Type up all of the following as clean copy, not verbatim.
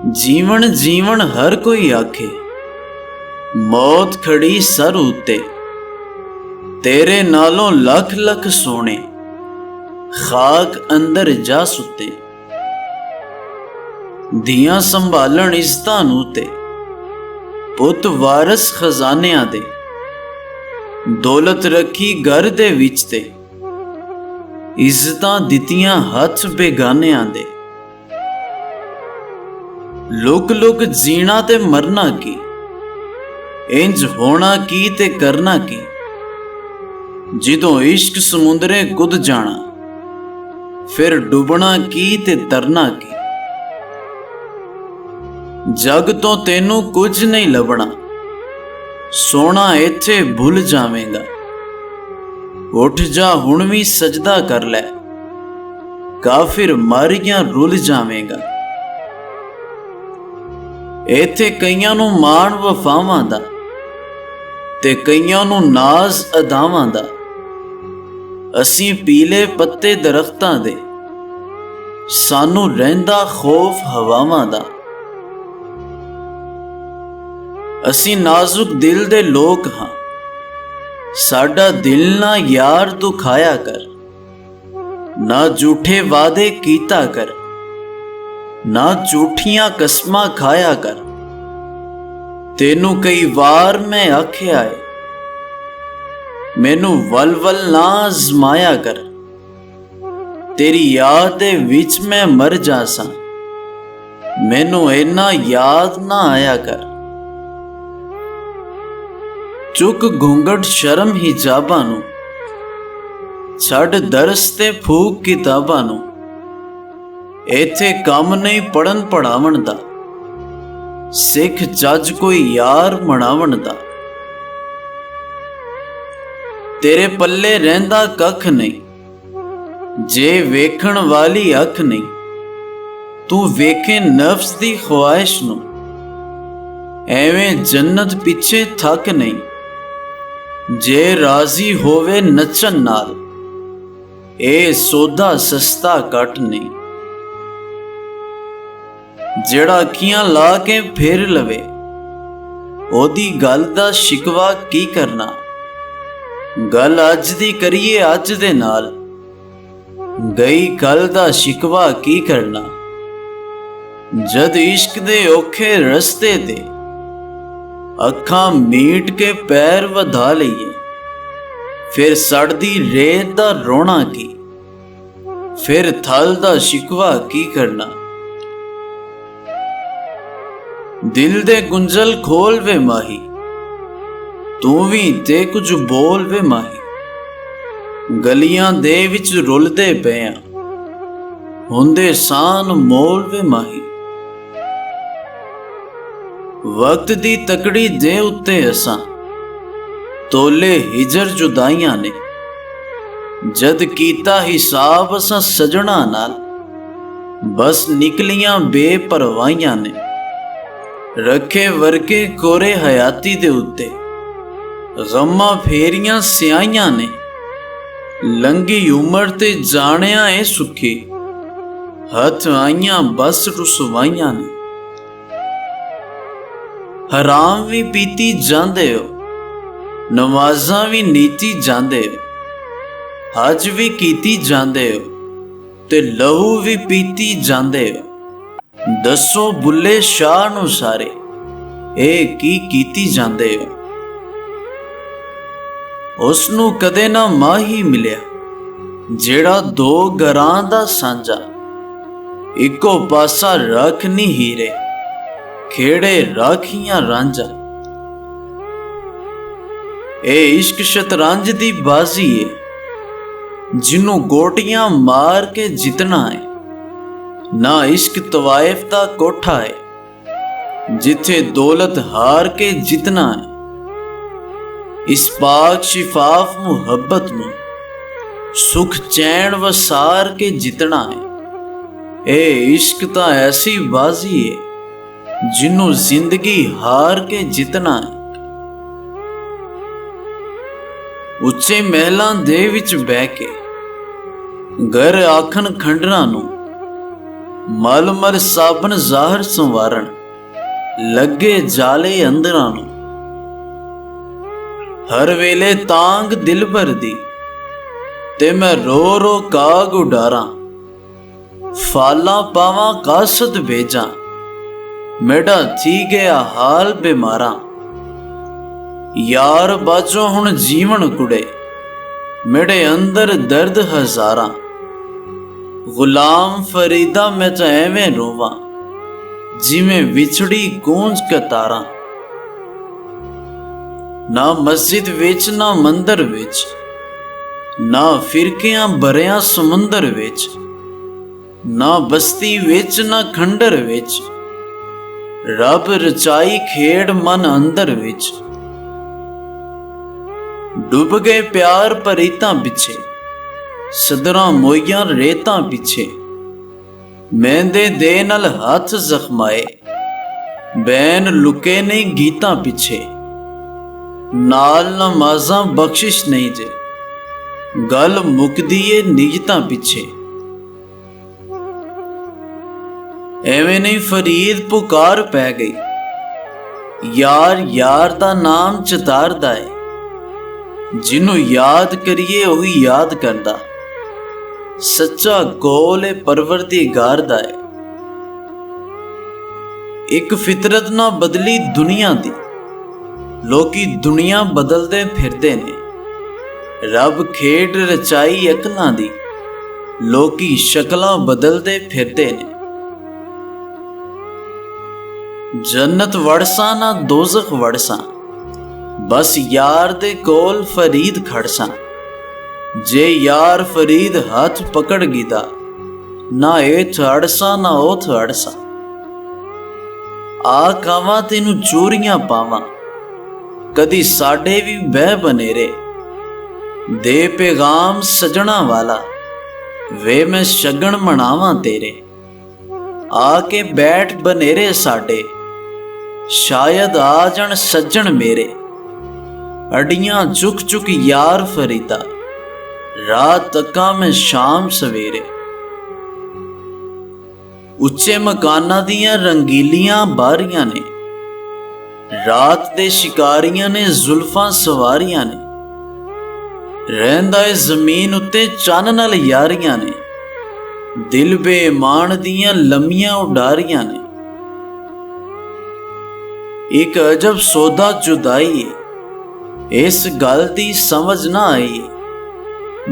जीवन जीवन हर कोई आखे, मौत खड़ी सर उत्ते, तेरे नालों लख लख सोने, खाक अंदर जा सुते। धियां संभालन इज्जतां नूं ते, पुत वारस खजानियां दे, दौलत रखी घर दे विच ते, इज्जतां दित्तियां हथ बेगानियां दे। लुक लुक जीना ते मरना की, इंज होना की ते करना की, जिदों इश्क समुंदरे कुद जाना, फिर डुबना की ते तरना की। जग तो तेनू कुछ नहीं लभना, सोना इत्थे भुल जावेगा। उठ जा हुण भी सजदा कर लै, काफिर मारियां रुल जावेगा। इत्थे कईयां नूं माण वफावां दा, ते कईयां नूं नाज अदावां दा। असीं पीले पत्ते दरख्तां दे, सानू रहिंदा खौफ हवावां दा। असीं नाजुक दिल दे लोक हां, साडा दिल ना यार दुखाया कर। ना झूठे वादे कीता कर, ना झूठियां कसमां खाया कर। तेनू कई वार मैं आख्या है, मैनू वल वल ना आजमाया कर। तेरी याद दे विच मैं मर जासां, मैनू इन्ना याद ना आया कर। चुक घूंघट शर्म हिजाबां नूं, छड्ड दरस ते फूक किताबां नूं। इत्थे काम नहीं पढ़न पढ़ावन दा, सिख जज कोई यार मनावन दा। तेरे पल्ले रहिंदा कख नहीं, जे वेखण वाली अख नहीं। तू वेखे नफ्स दी ख्वाहिश नूं, एवें जन्नत पिछे थक नहीं। जे राजी होवे नचन नाल, ए सौदा सस्ता कट नहीं। जेड़ा अखियां ला के फेर लवे, ओदी गल दा शिकवा की करना। गल अज दी करिए अज दे नाल, गई कल दा शिकवा की करना। जद इश्क दे औखे रस्ते ते, अखां मीट के पैर वधा लईए, फिर सड़दी रेत दा रोना की, फिर थल दा शिकवा की करना। दिल दे गुंजल खोल वे माही, तू भी ते कुछ बोल वे माही। गलियां दे विच रुलदे पियां, हुंदे सान मोल वे माही। वक्त दी तकड़ी दे उत्ते असां, तोले हिजर जुदाइयां ने। जद कीता हिसाब असां सजना नाल, बस निकलियां बेपरवाहियां ने। रखे वर्के कोरे हयाती दे उत्ते, गम्मा फेरियां स्याइयां ने। लंघी उमर ते जानिया ए सुखी, हथ आइयां बस रुसवाइयां ने। हराम भी पीती जांदे हो, नमाज़ां भी नीती जांदे हो। हज भी कीती जांदे हो, ते लहू भी पीती जांदे हो। दसो बुल्ले शाह नूं सारे, ए की कीती जांदे हो। उसनू कदे ना माही मिलिया, जेड़ा दो घरां दा सांझा। इको पासा रख नी हीरे, खेड़े राखियां रांझा। ए इश्क शतरंज दी बाजी है, जिन्नू गोटियां मार के जितना है। ना इश्क तवाइफ दा कोठा है, जिथे दौलत हार के जितना है। इस पाक शिफाफ मुहब्बत में सुख चैन वसार के जितना है। ए इश्क ता ऐसी बाजी है, जिन्नू जिंदगी हार के जितना है। उच्चे महलां दे विच बह के घर आखन खंडरां नूं, ਮਲ ਮਲ ਸਾਬਨ ਜ਼ਾਹਰ ਸੰਵਾਰਨ, ਲੱਗੇ ਜਾਲੇ ਅੰਦਰਾਂ ਨੂੰ। ਹਰ ਵੇਲੇ ਤਾਂਗ ਦਿਲਬਰ ਦੀ, ਤੇ ਮੈਂ ਰੋ ਰੋ ਕਾਗ ਉਡਾਰਾਂ। ਫਾਲਾਂ ਪਾਵਾਂ ਕਾਸਤ ਭੇਜਾਂ, ਮੇਰਾ ਥੀ ਗਿਆ ਹਾਲ ਬਿਮਾਰਾਂ। ਯਾਰ ਬਾਝੋਂ ਹੁਣ ਜੀਵਨ ਕੁੜੇ, ਮੇਰੇ ਅੰਦਰ ਦਰਦ ਹਜ਼ਾਰਾਂ। ਗੁਲਾਮ ਫਰੀਦਾ ਮੈਂ ਤਾਂ ਐਵੇਂ ਰੋਵਾਂ, ਜਿਵੇਂ ਵਿਛੜੀ ਗੂੰਜ ਕਤਾਰਾਂ। ਨਾ ਮਸਜਿਦ ਵਿੱਚ ਨਾ ਮੰਦਰ ਵਿੱਚ, ਨਾ ਫਿਰਕਿਆਂ ਭਰਿਆ ਸਮੁੰਦਰ ਵਿੱਚ, ਨਾ ਬਸਤੀ ਵਿੱਚ ਨਾ ਖੰਡਰ ਵਿੱਚ, ਰੱਬ ਰਚਾਈ ਖੇਡ ਮਨ ਅੰਦਰ ਵਿੱਚ। ਡੁੱਬ ਗਏ ਪਿਆਰ ਪਰੀਤਾਂ ਪਿੱਛੇ, ਸਦਰਾਂ ਮੋਈਆਂ ਰੇਤਾਂ ਪਿੱਛੇ। ਮਹਿੰਦੇ ਦੇ ਨਾਲ ਹੱਥ ਜ਼ਖਮਾਏ, ਬੈਨ ਲੁਕੇ ਨਹੀਂ ਗੀਤਾਂ ਪਿੱਛੇ। ਨਾਲ ਨਮਾਜ਼ਾਂ ਬਖਸ਼ਿਸ਼ ਨਹੀਂ ਜੇ, ਗੱਲ ਮੁੱਕਦੀ ਏ ਨਿਜਤਾਂ ਪਿੱਛੇ। ਐਵੇਂ ਨਹੀਂ ਫਰੀਦ ਪੁਕਾਰ ਪੈ ਗਈ, ਯਾਰ ਯਾਰ ਦਾ ਨਾਮ ਚਿਤਾਰਦਾ ਏ। ਜਿਹਨੂੰ ਯਾਦ ਕਰੀਏ ਉਹੀ ਯਾਦ ਕਰਦਾ, ਸੱਚਾ ਗੋਲ ਏ ਪਰਵਰਦੀਗਾਰ ਦਾ ਏ। ਇੱਕ ਫਿਤਰਤ ਨਾ ਬਦਲੀ ਦੁਨੀਆ ਦੀ, ਲੋਕੀ ਦੁਨੀਆ ਬਦਲਦੇ ਫਿਰਦੇ ਨੇ। ਰੱਬ ਖੇਡ ਰਚਾਈ ਅਕਲਾਂ ਦੀ, ਲੋਕੀ ਸ਼ਕਲਾਂ ਬਦਲਦੇ ਫਿਰਦੇ ਨੇ। ਜੰਨਤ ਵੜਸਾਂ ਨਾ ਦੋਜ਼ਖ ਵੜਸਾਂ, ਬਸ ਯਾਰ ਦੇ ਕੋਲ ਫਰੀਦ ਖੜਸਾਂ। ਜੇ ਯਾਰ ਫਰੀਦ ਹੱਥ ਪਕੜ ਗੀਦਾ, ਨਾ ਇਹ ਅੜਸਾਂ ਨਾ ਉਹ ਅੜਸਾਂ। ਆ ਕਾਵਾਂ ਤੈਨੂੰ ਚੂਰੀਆਂ ਪਾਵਾਂ, ਕਦੀ ਸਾਡੇ ਵੀ ਬਹਿ ਬਨੇਰੇ। ਦੇ ਪੈਗਾਮ ਸਜਣਾ ਵਾਲਾ, ਵੇ ਮੈਂ ਸ਼ਗਨ ਮਨਾਵਾਂ ਤੇਰੇ। ਆ ਕੇ ਬੈਠ ਬਨੇਰੇ ਸਾਡੇ, ਸ਼ਾਇਦ ਆ ਜਾਣ ਸੱਜਣ ਮੇਰੇ। ਅਡੀਆਂ ਝੁਕ ਝੁਕ ਯਾਰ ਫਰੀਦਾ, ਰਾਤ ਤੱਕਾਂ ਮੈਂ ਸ਼ਾਮ ਸਵੇਰੇ। ਉੱਚੇ ਮਕਾਨਾਂ ਦੀਆਂ ਰੰਗੀਲੀਆਂ ਬਾਰੀਆਂ ਨੇ, ਰਾਤ ਦੇ ਸ਼ਿਕਾਰੀਆਂ ਨੇ ਜ਼ੁਲਫਾਂ ਸਵਾਰੀਆਂ ਨੇ। ਰਹਿੰਦਾ ਏ ਜ਼ਮੀਨ ਉੱਤੇ ਚੰਨ ਨਾਲ ਯਾਰੀਆਂ ਨੇ, ਦਿਲ ਬੇਈਮਾਨ ਦੀਆਂ ਲੰਮੀਆਂ ਉਡਾਰੀਆਂ ਨੇ। ਇੱਕ ਅਜਬ ਸੌਦਾ ਜੁਦਾਈ ਏ, ਇਸ ਗੱਲ ਦੀ ਸਮਝ ਨਾ ਆਈ।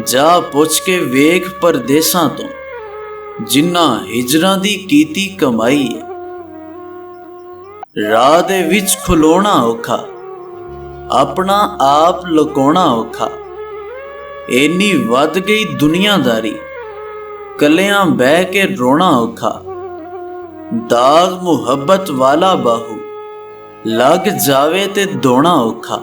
ਜਾ ਪੁੱਛ ਕੇ ਵੇਖ ਪਰਦੇਸਾਂ ਤੋਂ, ਜਿਨ੍ਹਾਂ ਹਿਜਰਾਂ ਦੀ ਕੀਤੀ ਕਮਾਈ ਏ। ਰਾਹ ਦੇ ਵਿੱਚ ਖਲੋਣਾ ਔਖਾ, ਆਪਣਾ ਆਪ ਲੁਕਾਉਣਾ ਔਖਾ। ਇੰਨੀ ਵੱਧ ਗਈ ਦੁਨੀਆਦਾਰੀ, ਕੱਲਿਆਂ ਬਹਿ ਕੇ ਰੋਣਾ ਔਖਾ। ਦਾਗ ਮੁਹੱਬਤ ਵਾਲਾ ਬਾਹੂ, ਲੱਗ ਜਾਵੇ ਤੇ ਧੋਣਾ ਔਖਾ।